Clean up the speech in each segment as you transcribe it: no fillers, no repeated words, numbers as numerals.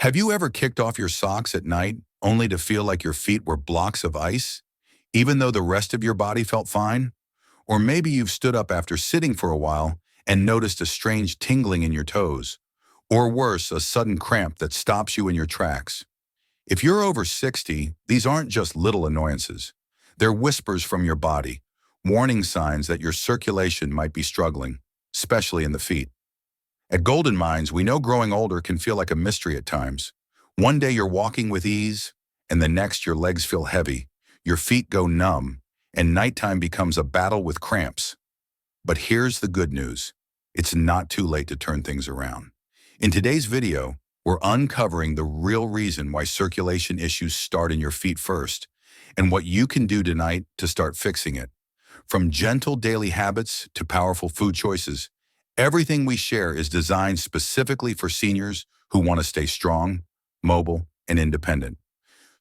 Have you ever kicked off your socks at night only to feel like your feet were blocks of ice, even though the rest of your body felt fine? Or maybe you've stood up after sitting for a while and noticed a strange tingling in your toes, or worse, a sudden cramp that stops you in your tracks. If you're over 60, these aren't just little annoyances. They're whispers from your body, warning signs that your circulation might be struggling, especially in the feet. At Golden Minds, we know growing older can feel like a mystery at times. One day you're walking with ease, and the next your legs feel heavy, your feet go numb, and nighttime becomes a battle with cramps. But here's the good news. It's not too late to turn things around. In today's video, we're uncovering the real reason why circulation issues start in your feet first, and what you can do tonight to start fixing it. From gentle daily habits to powerful food choices, everything we share is designed specifically for seniors who want to stay strong, mobile, and independent.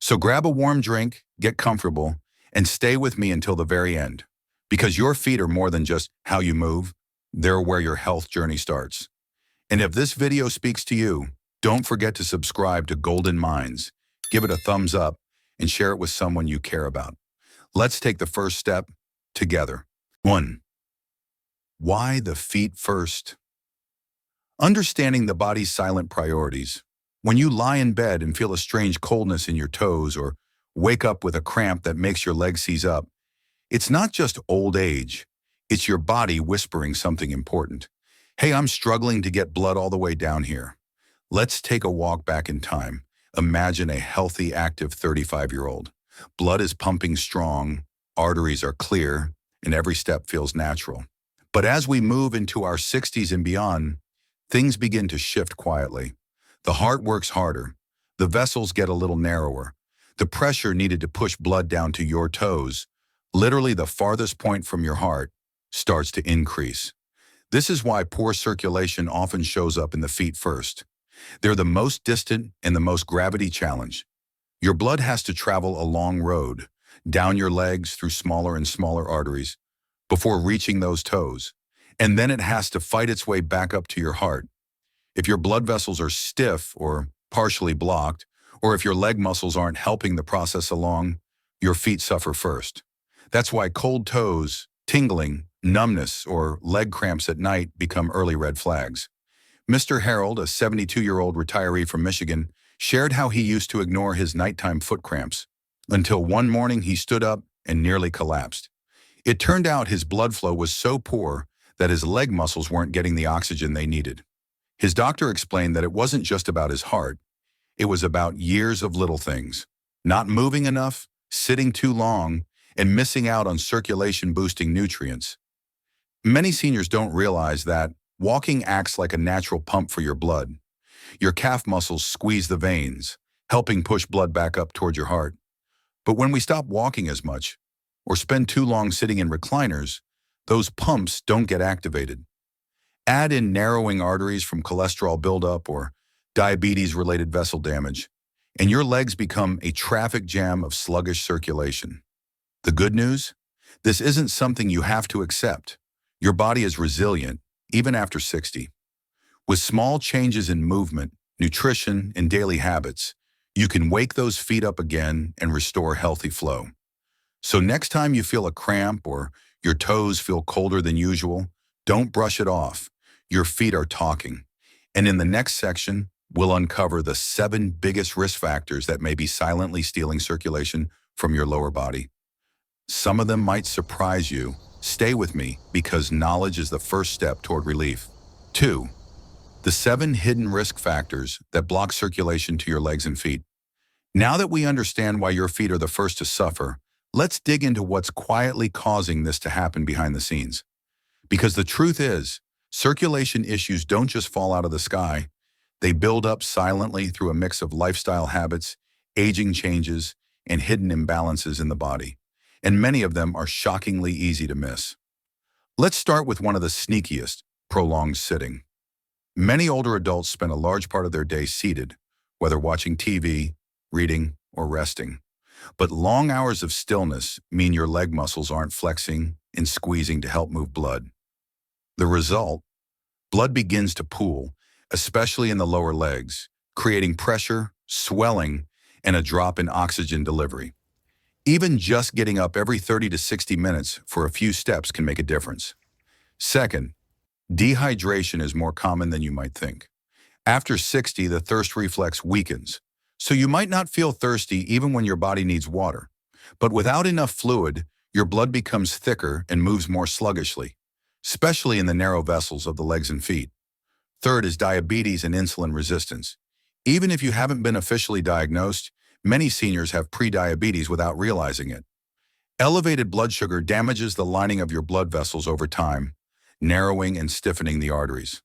So grab a warm drink, get comfortable, and stay with me until the very end. Because your feet are more than just how you move, they're where your health journey starts. And if this video speaks to you, don't forget to subscribe to Golden Minds, give it a thumbs up, and share it with someone you care about. Let's take the first step together. 1. Why the feet first? Understanding the body's silent priorities. When you lie in bed and feel a strange coldness in your toes or wake up with a cramp that makes your legs seize up, it's not just old age. It's your body whispering something important. Hey, I'm struggling to get blood all the way down here. Let's take a walk back in time. Imagine a healthy, active 35-year-old. Blood is pumping strong, arteries are clear, and every step feels natural. But as we move into our 60s and beyond, things begin to shift quietly. The heart works harder. The vessels get a little narrower. The pressure needed to push blood down to your toes, literally the farthest point from your heart, starts to increase. This is why poor circulation often shows up in the feet first. They're the most distant and the most gravity challenged. Your blood has to travel a long road, down your legs through smaller and smaller arteries, before reaching those toes. And then it has to fight its way back up to your heart. If your blood vessels are stiff or partially blocked, or if your leg muscles aren't helping the process along, your feet suffer first. That's why cold toes, tingling, numbness, or leg cramps at night become early red flags. Mr. Harold, a 72-year-old retiree from Michigan, shared how he used to ignore his nighttime foot cramps until one morning he stood up and nearly collapsed. It turned out his blood flow was so poor that his leg muscles weren't getting the oxygen they needed. His doctor explained that it wasn't just about his heart. It was about years of little things. Not moving enough, sitting too long, and missing out on circulation-boosting nutrients. Many seniors don't realize that walking acts like a natural pump for your blood. Your calf muscles squeeze the veins, helping push blood back up toward your heart. But when we stop walking as much, or spend too long sitting in recliners, those pumps don't get activated. Add in narrowing arteries from cholesterol buildup or diabetes-related vessel damage, and your legs become a traffic jam of sluggish circulation. The good news? This isn't something you have to accept. Your body is resilient, even after 60. With small changes in movement, nutrition, and daily habits, you can wake those feet up again and restore healthy flow. So next time you feel a cramp or your toes feel colder than usual, don't brush it off. Your feet are talking. And in the next section, we'll uncover the 7 biggest risk factors that may be silently stealing circulation from your lower body. Some of them might surprise you. Stay with me, because knowledge is the first step toward relief. 2. The 7 hidden risk factors that block circulation to your legs and feet. Now that we understand why your feet are the first to suffer, let's dig into what's quietly causing this to happen behind the scenes. Because the truth is, circulation issues don't just fall out of the sky. They build up silently through a mix of lifestyle habits, aging changes, and hidden imbalances in the body. And many of them are shockingly easy to miss. Let's start with one of the sneakiest: prolonged sitting. Many older adults spend a large part of their day seated, whether watching TV, reading, or resting. But long hours of stillness mean your leg muscles aren't flexing and squeezing to help move blood. The result? Blood begins to pool, especially in the lower legs, creating pressure, swelling, and a drop in oxygen delivery. Even just getting up every 30 to 60 minutes for a few steps can make a difference. Second, dehydration is more common than you might think. After 60, the thirst reflex weakens, so you might not feel thirsty even when your body needs water. But without enough fluid, your blood becomes thicker and moves more sluggishly, especially in the narrow vessels of the legs and feet. Third is diabetes and insulin resistance. Even if you haven't been officially diagnosed, many seniors have prediabetes without realizing it. Elevated blood sugar damages the lining of your blood vessels over time, narrowing and stiffening the arteries.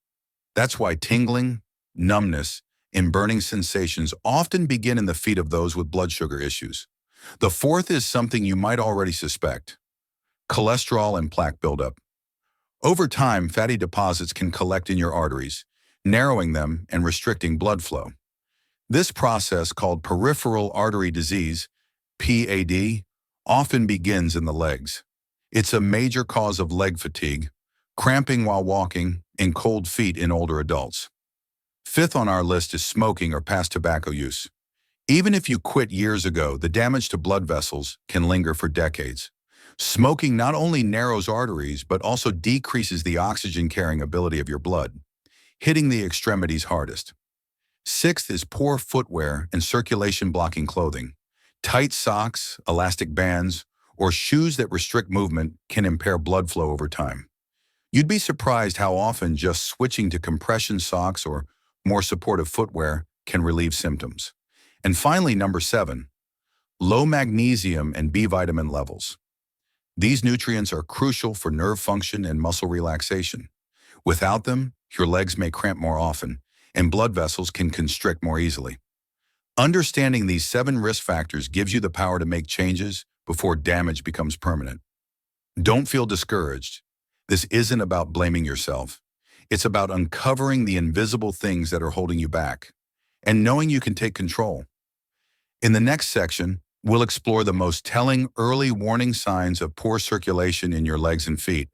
That's why tingling, numbness, and burning sensations often begin in the feet of those with blood sugar issues. The fourth is something you might already suspect: cholesterol and plaque buildup. Over time, fatty deposits can collect in your arteries, narrowing them and restricting blood flow. This process, called peripheral artery disease, PAD, often begins in the legs. It's a major cause of leg fatigue, cramping while walking, and cold feet in older adults. Fifth on our list is smoking or past tobacco use. Even if you quit years ago, the damage to blood vessels can linger for decades. Smoking not only narrows arteries, but also decreases the oxygen-carrying ability of your blood, hitting the extremities hardest. Sixth is poor footwear and circulation-blocking clothing. Tight socks, elastic bands, or shoes that restrict movement can impair blood flow over time. You'd be surprised how often just switching to compression socks or more supportive footwear can relieve symptoms. And finally, number 7, low magnesium and B vitamin levels. These nutrients are crucial for nerve function and muscle relaxation. Without them, your legs may cramp more often, and blood vessels can constrict more easily. Understanding these 7 risk factors gives you the power to make changes before damage becomes permanent. Don't feel discouraged. This isn't about blaming yourself. It's about uncovering the invisible things that are holding you back and knowing you can take control. In the next section, we'll explore the most telling early warning signs of poor circulation in your legs and feet,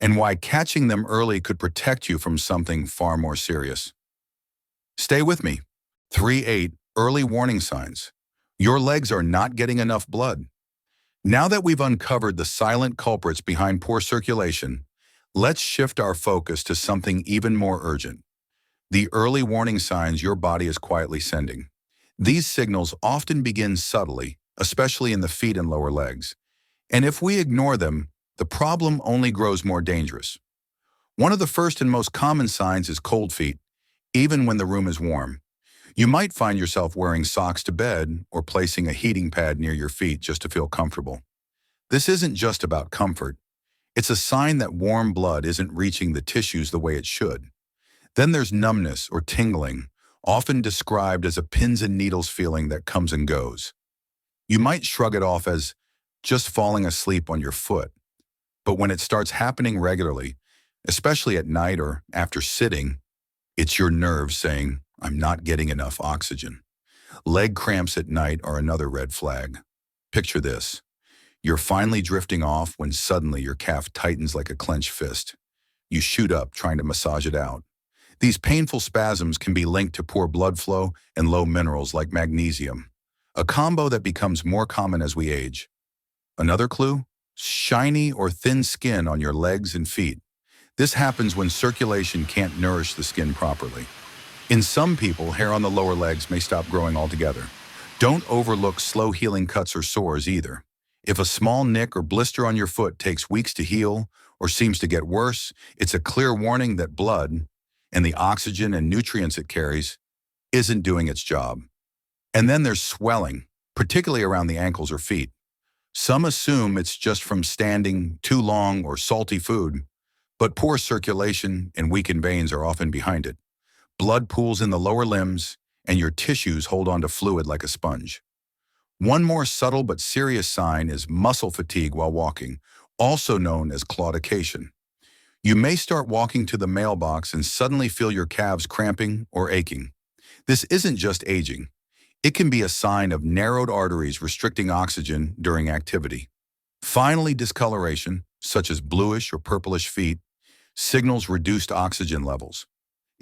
and why catching them early could protect you from something far more serious. Stay with me. 3.8 Early warning signs. Your legs are not getting enough blood. Now that we've uncovered the silent culprits behind poor circulation, let's shift our focus to something even more urgent: the early warning signs your body is quietly sending. These signals often begin subtly, especially in the feet and lower legs. And if we ignore them, the problem only grows more dangerous. One of the first and most common signs is cold feet, even when the room is warm. You might find yourself wearing socks to bed or placing a heating pad near your feet just to feel comfortable. This isn't just about comfort. It's a sign that warm blood isn't reaching the tissues the way it should. Then there's numbness or tingling, often described as a pins and needles feeling that comes and goes. You might shrug it off as just falling asleep on your foot. But when it starts happening regularly, especially at night or after sitting, it's your nerves saying, "I'm not getting enough oxygen." Leg cramps at night are another red flag. Picture this. You're finally drifting off when suddenly your calf tightens like a clenched fist. You shoot up trying to massage it out. These painful spasms can be linked to poor blood flow and low minerals like magnesium, a combo that becomes more common as we age. Another clue? Shiny or thin skin on your legs and feet. This happens when circulation can't nourish the skin properly. In some people, hair on the lower legs may stop growing altogether. Don't overlook slow-healing cuts or sores either. If a small nick or blister on your foot takes weeks to heal or seems to get worse, it's a clear warning that blood, and the oxygen and nutrients it carries, isn't doing its job. And then there's swelling, particularly around the ankles or feet. Some assume it's just from standing too long or salty food, but poor circulation and weakened veins are often behind it. Blood pools in the lower limbs, and your tissues hold on to fluid like a sponge. One more subtle but serious sign is muscle fatigue while walking, also known as claudication. You may start walking to the mailbox and suddenly feel your calves cramping or aching. This isn't just aging. It can be a sign of narrowed arteries restricting oxygen during activity. Finally, discoloration, such as bluish or purplish feet, signals reduced oxygen levels.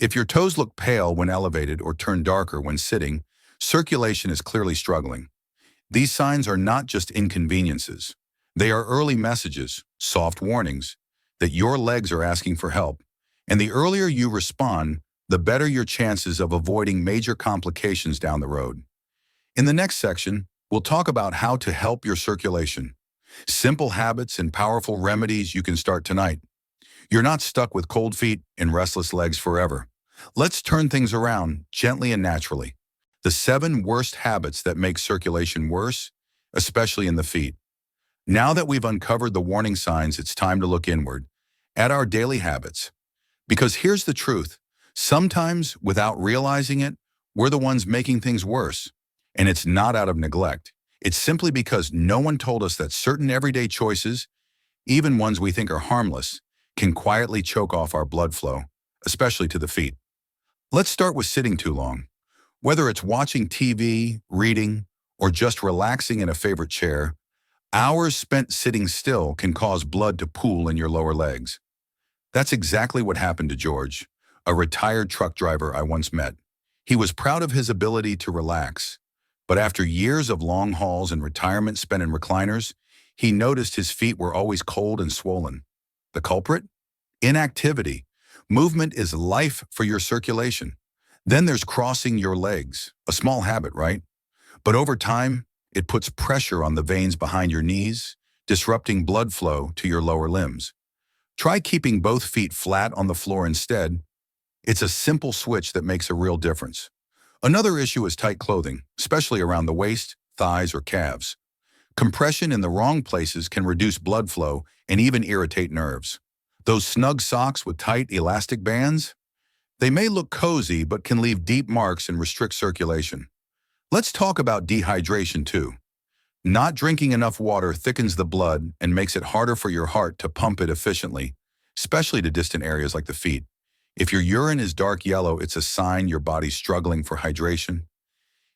If your toes look pale when elevated or turn darker when sitting, circulation is clearly struggling. These signs are not just inconveniences. They are early messages, soft warnings, that your legs are asking for help. And the earlier you respond, the better your chances of avoiding major complications down the road. In the next section, we'll talk about how to help your circulation. Simple habits and powerful remedies you can start tonight. You're not stuck with cold feet and restless legs forever. Let's turn things around gently and naturally. The 7 worst habits that make circulation worse, especially in the feet. Now that we've uncovered the warning signs, it's time to look inward at our daily habits. Because here's the truth. Sometimes, without realizing it, we're the ones making things worse. And it's not out of neglect. It's simply because no one told us that certain everyday choices, even ones we think are harmless, can quietly choke off our blood flow, especially to the feet. Let's start with sitting too long. Whether it's watching TV, reading, or just relaxing in a favorite chair, hours spent sitting still can cause blood to pool in your lower legs. That's exactly what happened to George, a retired truck driver I once met. He was proud of his ability to relax, but after years of long hauls and retirement spent in recliners, he noticed his feet were always cold and swollen. The culprit? Inactivity. Movement is life for your circulation. Then there's crossing your legs, a small habit, right? But over time, it puts pressure on the veins behind your knees, disrupting blood flow to your lower limbs. Try keeping both feet flat on the floor instead. It's a simple switch that makes a real difference. Another issue is tight clothing, especially around the waist, thighs, or calves. Compression in the wrong places can reduce blood flow and even irritate nerves. Those snug socks with tight elastic bands? They may look cozy but can leave deep marks and restrict circulation. Let's talk about dehydration too. Not drinking enough water thickens the blood and makes it harder for your heart to pump it efficiently, especially to distant areas like the feet. If your urine is dark yellow, it's a sign your body's struggling for hydration.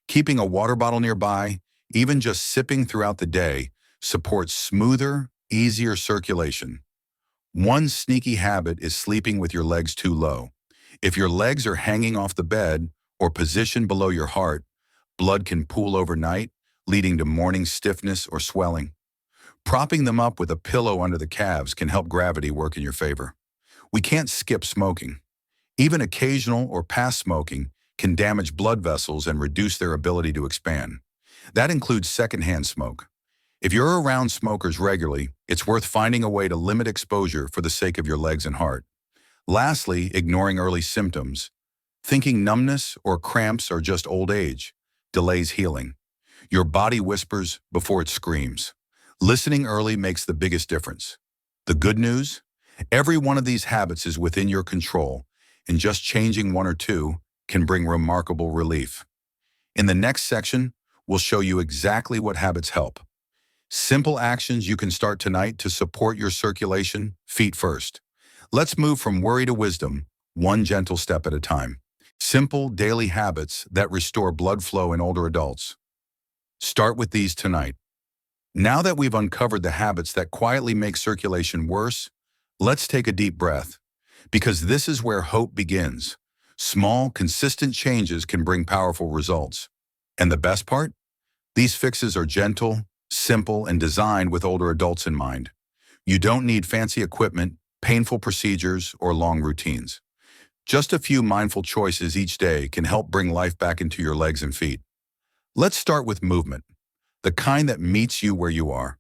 Keeping a water bottle nearby, even just sipping throughout the day, supports smoother, easier circulation. One sneaky habit is sleeping with your legs too low. If your legs are hanging off the bed or positioned below your heart, blood can pool overnight, leading to morning stiffness or swelling. Propping them up with a pillow under the calves can help gravity work in your favor. We can't skip smoking. Even occasional or past smoking can damage blood vessels and reduce their ability to expand. That includes secondhand smoke. If you're around smokers regularly, it's worth finding a way to limit exposure for the sake of your legs and heart. Lastly, ignoring early symptoms. Thinking numbness or cramps are just old age delays healing. Your body whispers before it screams. Listening early makes the biggest difference. The good news? Every one of these habits is within your control, and just changing one or two can bring remarkable relief. In the next section, we'll show you exactly what habits help. Simple actions you can start tonight to support your circulation, feet first. Let's move from worry to wisdom, one gentle step at a time. Simple daily habits that restore blood flow in older adults. Start with these tonight. Now that we've uncovered the habits that quietly make circulation worse, let's take a deep breath, because this is where hope begins. Small, consistent changes can bring powerful results. And the best part? These fixes are gentle, simple, and designed with older adults in mind. You don't need fancy equipment, painful procedures, or long routines. Just a few mindful choices each day can help bring life back into your legs and feet. Let's start with movement, the kind that meets you where you are.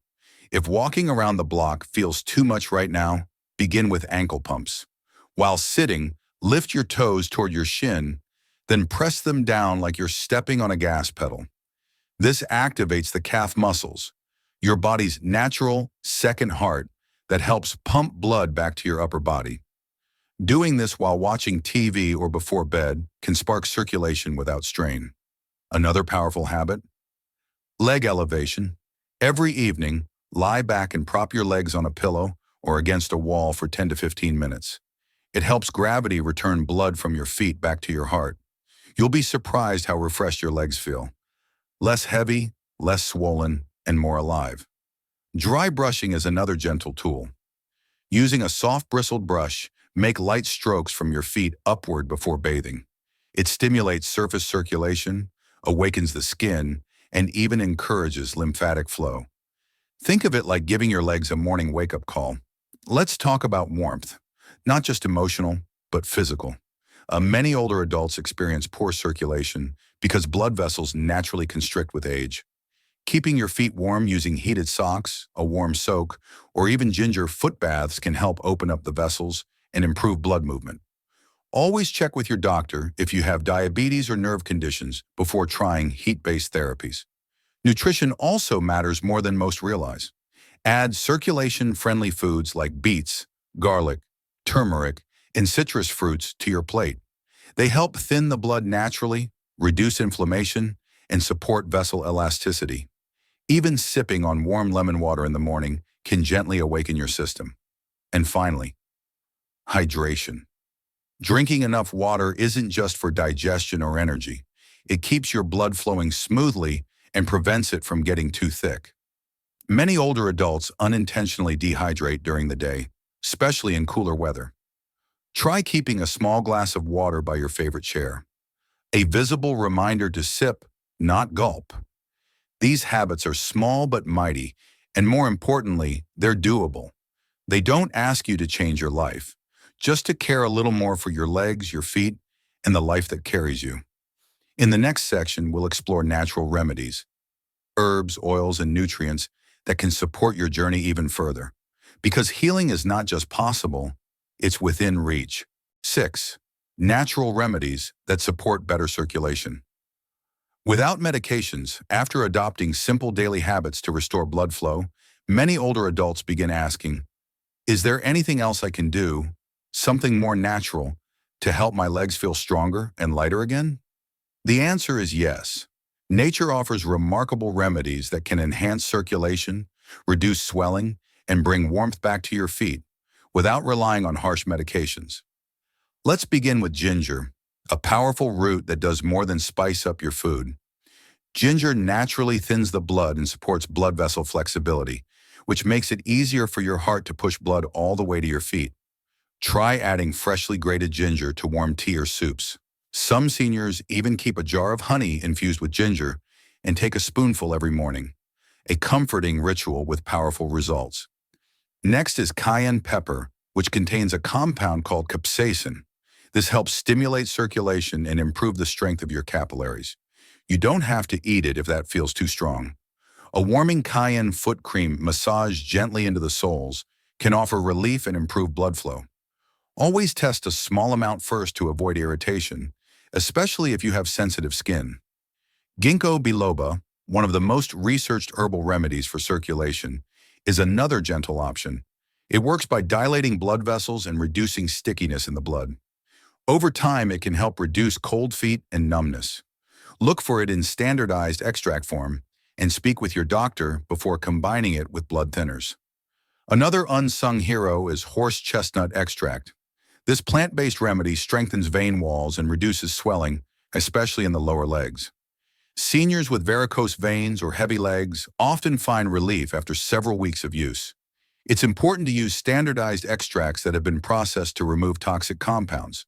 If walking around the block feels too much right now, begin with ankle pumps. While sitting, lift your toes toward your shin, then press them down like you're stepping on a gas pedal. This activates the calf muscles, your body's natural second heart that helps pump blood back to your upper body. Doing this while watching TV or before bed can spark circulation without strain. Another powerful habit? Leg elevation. Every evening, lie back and prop your legs on a pillow or against a wall for 10 to 15 minutes. It helps gravity return blood from your feet back to your heart. You'll be surprised how refreshed your legs feel. Less heavy, less swollen, and more alive. Dry brushing is another gentle tool. Using a soft bristled brush Make light strokes from your feet upward before bathing. It stimulates surface circulation, awakens the skin, and even encourages lymphatic flow. Think of it like giving your legs a morning wake-up call. Let's talk about warmth, not just emotional, but physical. Many older adults experience poor circulation because blood vessels naturally constrict with age. Keeping your feet warm using heated socks, a warm soak, or even ginger foot baths can help open up the vessels and improve blood movement. Always check with your doctor if you have diabetes or nerve conditions before trying heat-based therapies. Nutrition also matters more than most realize. Add circulation-friendly foods like beets, garlic, turmeric, and citrus fruits to your plate. They help thin the blood naturally, reduce inflammation, and support vessel elasticity. Even sipping on warm lemon water in the morning can gently awaken your system. And finally, hydration. Drinking enough water isn't just for digestion or energy. It keeps your blood flowing smoothly and prevents it from getting too thick. Many older adults unintentionally dehydrate during the day, especially in cooler weather. Try keeping a small glass of water by your favorite chair. A visible reminder to sip, not gulp. These habits are small but mighty, and more importantly, they're doable. They don't ask you to change your life, just to care a little more for your legs, your feet, and the life that carries you. In the next section, we'll explore natural remedies, herbs, oils, and nutrients that can support your journey even further. Because healing is not just possible, it's within reach. 6. Natural remedies that support better circulation. Without medications, after adopting simple daily habits to restore blood flow, many older adults begin asking, is there anything else I can do, something more natural, to help my legs feel stronger and lighter again? The answer is yes. Nature offers remarkable remedies that can enhance circulation, reduce swelling, and bring warmth back to your feet without relying on harsh medications. Let's begin with ginger, a powerful root that does more than spice up your food. Ginger naturally thins the blood and supports blood vessel flexibility, which makes it easier for your heart to push blood all the way to your feet. Try adding freshly grated ginger to warm tea or soups. Some seniors even keep a jar of honey infused with ginger and take a spoonful every morning, a comforting ritual with powerful results. Next is cayenne pepper, which contains a compound called capsaicin. This helps stimulate circulation and improve the strength of your capillaries. You don't have to eat it if that feels too strong. A warming cayenne foot cream massaged gently into the soles can offer relief and improve blood flow. Always test a small amount first to avoid irritation, especially if you have sensitive skin. Ginkgo biloba, one of the most researched herbal remedies for circulation, is another gentle option. It works by dilating blood vessels and reducing stickiness in the blood. Over time, it can help reduce cold feet and numbness. Look for it in standardized extract form and speak with your doctor before combining it with blood thinners. Another unsung hero is horse chestnut extract. This plant-based remedy strengthens vein walls and reduces swelling, especially in the lower legs. Seniors with varicose veins or heavy legs often find relief after several weeks of use. It's important to use standardized extracts that have been processed to remove toxic compounds.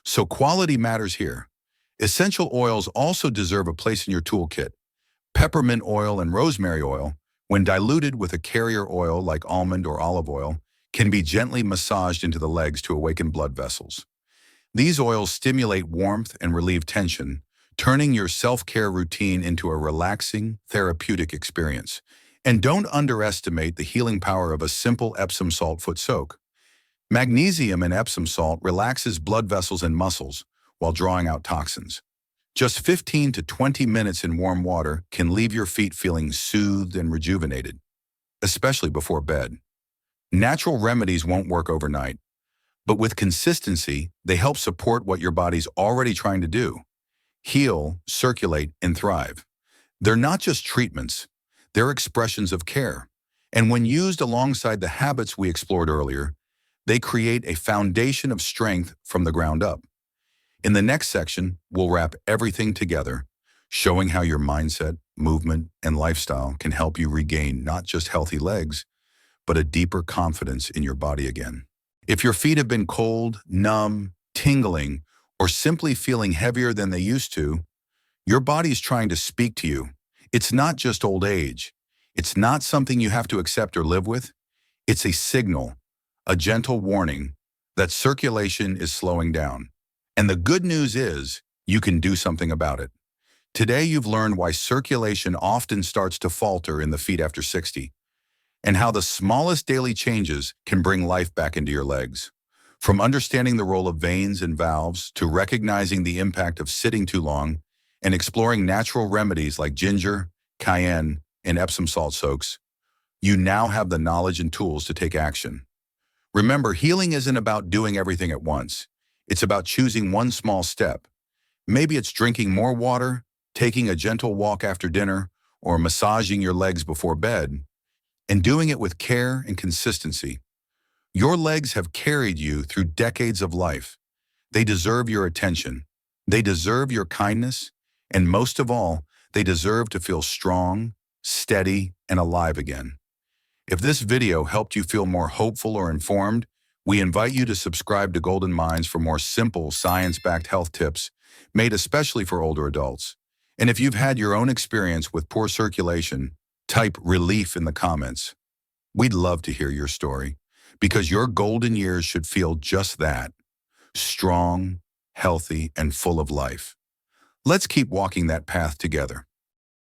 So quality matters here. Essential oils also deserve a place in your toolkit. Peppermint oil and rosemary oil, when diluted with a carrier oil like almond or olive oil, can be gently massaged into the legs to awaken blood vessels. These oils stimulate warmth and relieve tension, turning your self-care routine into a relaxing, therapeutic experience. And don't underestimate the healing power of a simple Epsom salt foot soak. Magnesium in Epsom salt relaxes blood vessels and muscles while drawing out toxins. Just 15 to 20 minutes in warm water can leave your feet feeling soothed and rejuvenated, especially before bed. Natural remedies won't work overnight, but with consistency, they help support what your body's already trying to do: heal, circulate, and thrive. They're not just treatments, they're expressions of care. And when used alongside the habits we explored earlier, they create a foundation of strength from the ground up. In the next section, we'll wrap everything together, showing how your mindset, movement, and lifestyle can help you regain not just healthy legs, but a deeper confidence in your body again. If your feet have been cold, numb, tingling, or simply feeling heavier than they used to, your body's trying to speak to you. It's not just old age. It's not something you have to accept or live with. It's a signal, a gentle warning that circulation is slowing down. And the good news is you can do something about it. Today you've learned why circulation often starts to falter in the feet after 60, and how the smallest daily changes can bring life back into your legs. From understanding the role of veins and valves to recognizing the impact of sitting too long and exploring natural remedies like ginger, cayenne, and Epsom salt soaks, you now have the knowledge and tools to take action. Remember, healing isn't about doing everything at once. It's about choosing one small step. Maybe it's drinking more water, taking a gentle walk after dinner, or massaging your legs before bed, and doing it with care and consistency. Your legs have carried you through decades of life. They deserve your attention. They deserve your kindness. And most of all, they deserve to feel strong, steady, and alive again. If this video helped you feel more hopeful or informed, we invite you to subscribe to Golden Minds for more simple, science-backed health tips made especially for older adults. And if you've had your own experience with poor circulation, type relief in the comments. We'd love to hear your story, because your golden years should feel just that: strong, healthy, and full of life. Let's keep walking that path together.